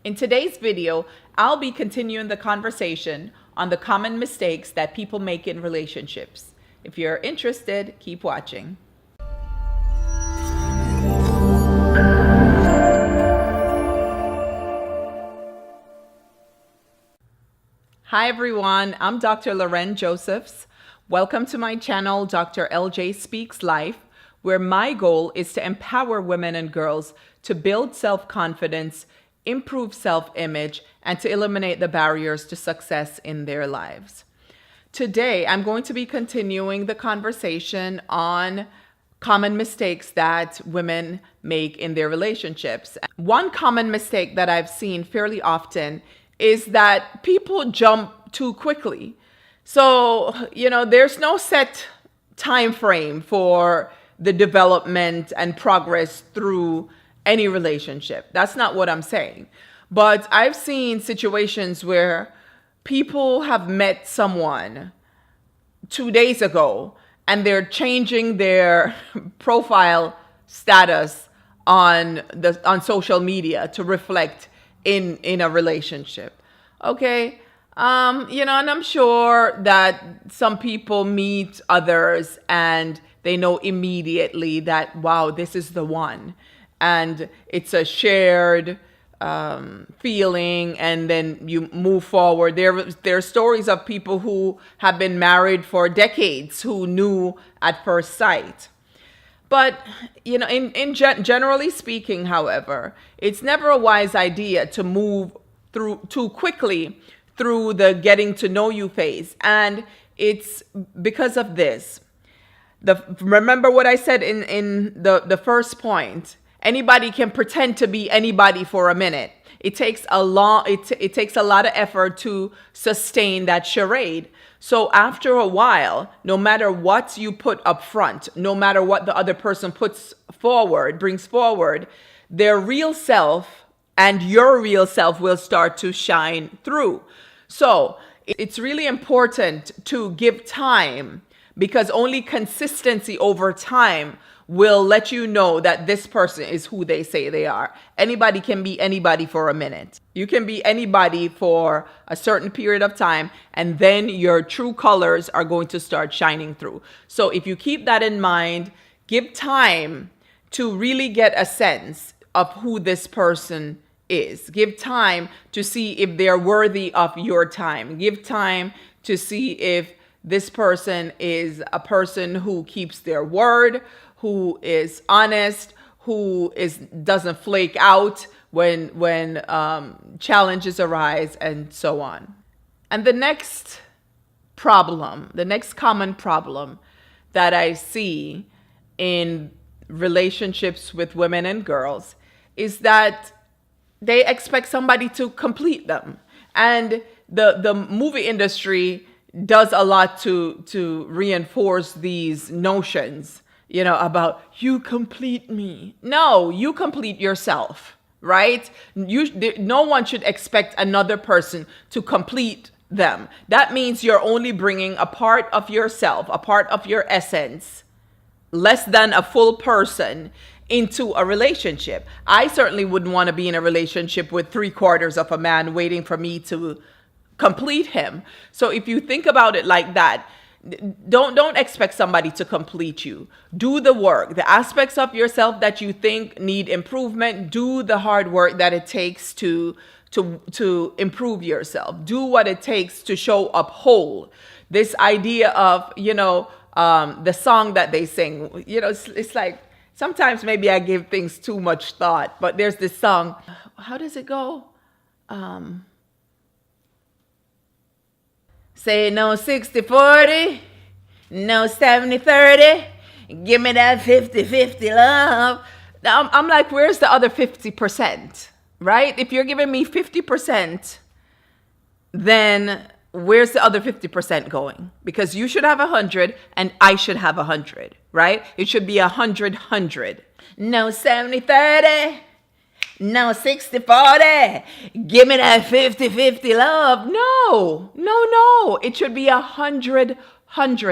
In today's video, I'll be continuing the conversation on the common mistakes that people make in relationships. If you're interested, keep watching. Hi everyone, I'm Dr. Loren Josephs. Welcome to my channel, Dr. LJ Speaks Life, where my goal is to empower women and girls to build self-confidence, improve self-image, and to eliminate the barriers to success in their lives. Today, I'm going to be continuing the conversation on common mistakes that women make in their relationships. One common mistake that I've seen fairly often is that people jump too quickly. So, there's no set time frame for the development and progress through any relationship. That's not what I'm saying. But I've seen situations where people have met someone 2 days ago and they're changing their profile status on social media to reflect in a relationship. Okay. And I'm sure that some people meet others and they know immediately that, wow, this is the one. And it's a shared feeling, and then you move forward. There are stories of people who have been married for decades who knew at first sight. But, generally speaking, however, it's never a wise idea to move through too quickly through the getting to know you phase. And it's because of this. Remember what I said in the first point. Anybody can pretend to be anybody for a minute. It takes it takes a lot of effort to sustain that charade. So after a while, no matter what you put up front, no matter what the other person brings forward, their real self and your real self will start to shine through. So it's really important to give time, because only consistency over time will let you know that this person is who they say they are. Anybody can be anybody for a minute. You can be anybody for a certain period of time, and then your true colors are going to start shining through. So if you keep that in mind, give time to really get a sense of who this person is. Give time to see if they're worthy of your time. Give time to see if this person is a person who keeps their word, who is honest, who doesn't flake out when challenges arise, and so on. And the next common problem that I see in relationships with women and girls is that they expect somebody to complete them. And the movie industry does a lot to reinforce these notions, about you complete me. No, you complete yourself, right? No one should expect another person to complete them. That means you're only bringing a part of yourself, a part of your essence, less than a full person, into a relationship. I certainly wouldn't want to be in a relationship with 3/4 of a man waiting for me to complete him. So if you think about it like that, don't expect somebody to complete you. Do the work. The aspects of yourself that you think need improvement, do the hard work that it takes to improve yourself. Do what it takes to show up whole. This idea of, the song that they sing, it's like, sometimes maybe I give things too much thought, but there's this song. How does it go? Say no 60-40, no 70-30, give me that 50-50 love. Now, I'm like, where's the other 50%, right? If you're giving me 50%, then where's the other 50% going? Because you should have 100 and I should have 100, right? It should be 100-100. No 70-30. No 60-40. Give me that 50-50 love. No. It should be 100-100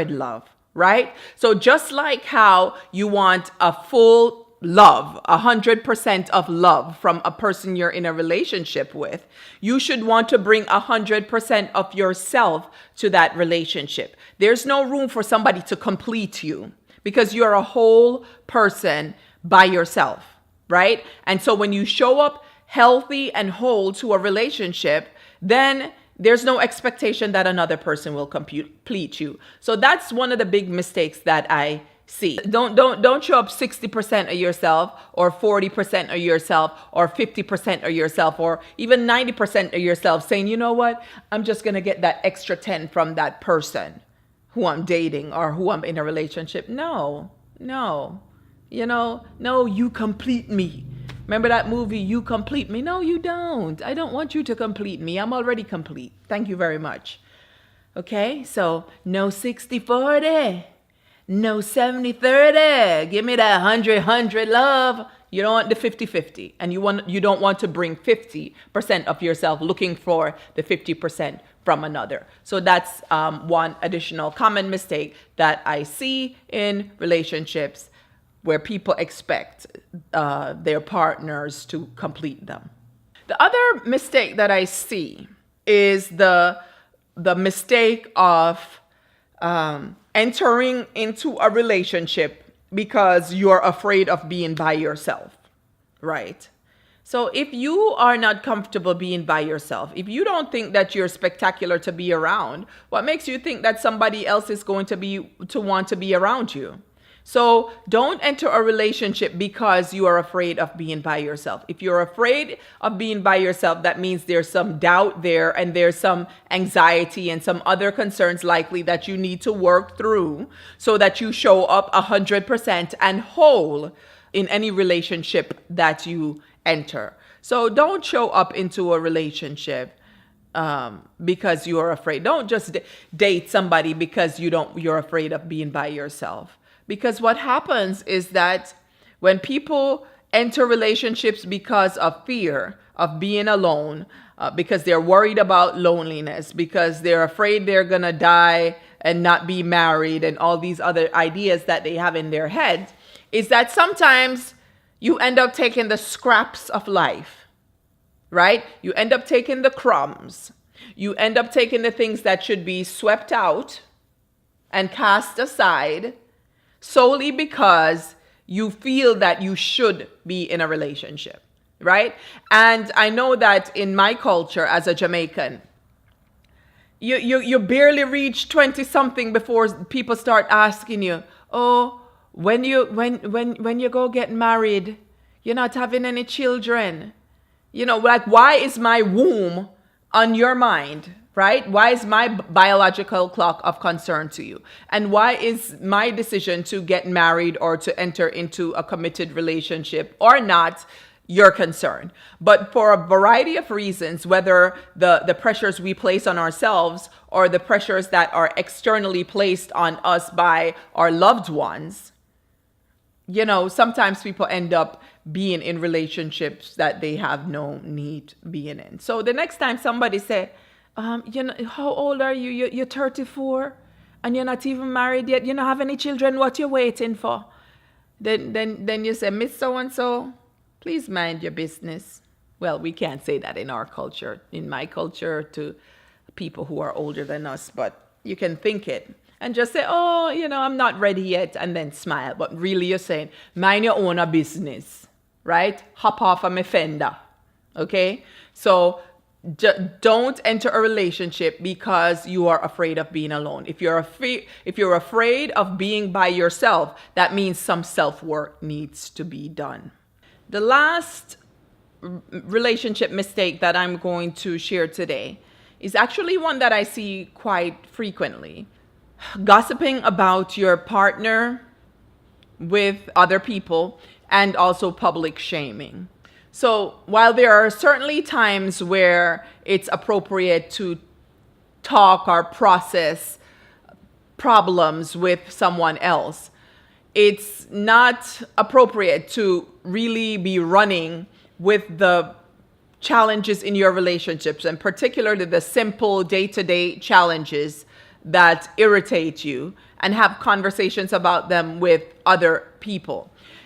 love, right? So just like how you want a full love, 100% of love from a person you're in a relationship with, you should want to bring 100% of yourself to that relationship. There's no room for somebody to complete you because you're a whole person by yourself, right? And so when you show up healthy and whole to a relationship, then there's no expectation that another person will complete you. So that's one of the big mistakes that I see. Don't show up 60% of yourself or 40% of yourself or 50% of yourself or even 90% of yourself saying, you know what, I'm just going to get that extra 10 from that person who I'm dating or who I'm in a relationship. No, you complete me. Remember that movie, You Complete Me? No, you don't. I don't want you to complete me. I'm already complete. Thank you very much. Okay, so no 60-40. No 70-30. Give me that 100-100 love. You don't want the 50-50. And you don't want to bring 50% of yourself looking for the 50% from another. So that's one additional common mistake that I see in relationships where people expect their partners to complete them. The other mistake that I see is the mistake of entering into a relationship because you're afraid of being by yourself, right? So if you are not comfortable being by yourself, if you don't think that you're spectacular to be around, what makes you think that somebody else is going to want to be around you? So don't enter a relationship because you are afraid of being by yourself. If you're afraid of being by yourself, that means there's some doubt there and there's some anxiety and some other concerns likely that you need to work through so that you show up 100% and whole in any relationship that you enter. So don't show up into a relationship because you're afraid. Don't just date somebody because you're afraid of being by yourself. Because what happens is that when people enter relationships because of fear of being alone, because they're worried about loneliness, because they're afraid they're going to die and not be married and all these other ideas that they have in their head, is that sometimes you end up taking the scraps of life, right? You end up taking the crumbs. You end up taking the things that should be swept out and cast aside solely because you feel that you should be in a relationship, right? And I know that in my culture as a Jamaican, you barely reach 20 something before people start asking you, oh, when you go get married, you're not having any children. Like, why is my womb on your mind? Right? Why is my biological clock of concern to you? And why is my decision to get married or to enter into a committed relationship or not your concern? But for a variety of reasons, whether the pressures we place on ourselves or the pressures that are externally placed on us by our loved ones, sometimes people end up being in relationships that they have no need being in. So the next time somebody say, how old are you? You're 34 and you're not even married yet. You don't have any children. What you waiting for? Then you say, Miss So-and-so, please mind your business. Well, we can't say that in our culture, in my culture, to people who are older than us, but you can think it and just say, oh, I'm not ready yet, and then smile. But really you're saying, mind your own business, right? Hop off of my fender, okay? So don't enter a relationship because you are afraid of being alone. If you're afraid of being by yourself, that means some self-work needs to be done. The last relationship mistake that I'm going to share today is actually one that I see quite frequently. Gossiping about your partner with other people and also public shaming. So while there are certainly times where it's appropriate to talk or process problems with someone else, it's not appropriate to really be running with the challenges in your relationships, and particularly the simple day-to-day challenges that irritate you, and have conversations about them with other people.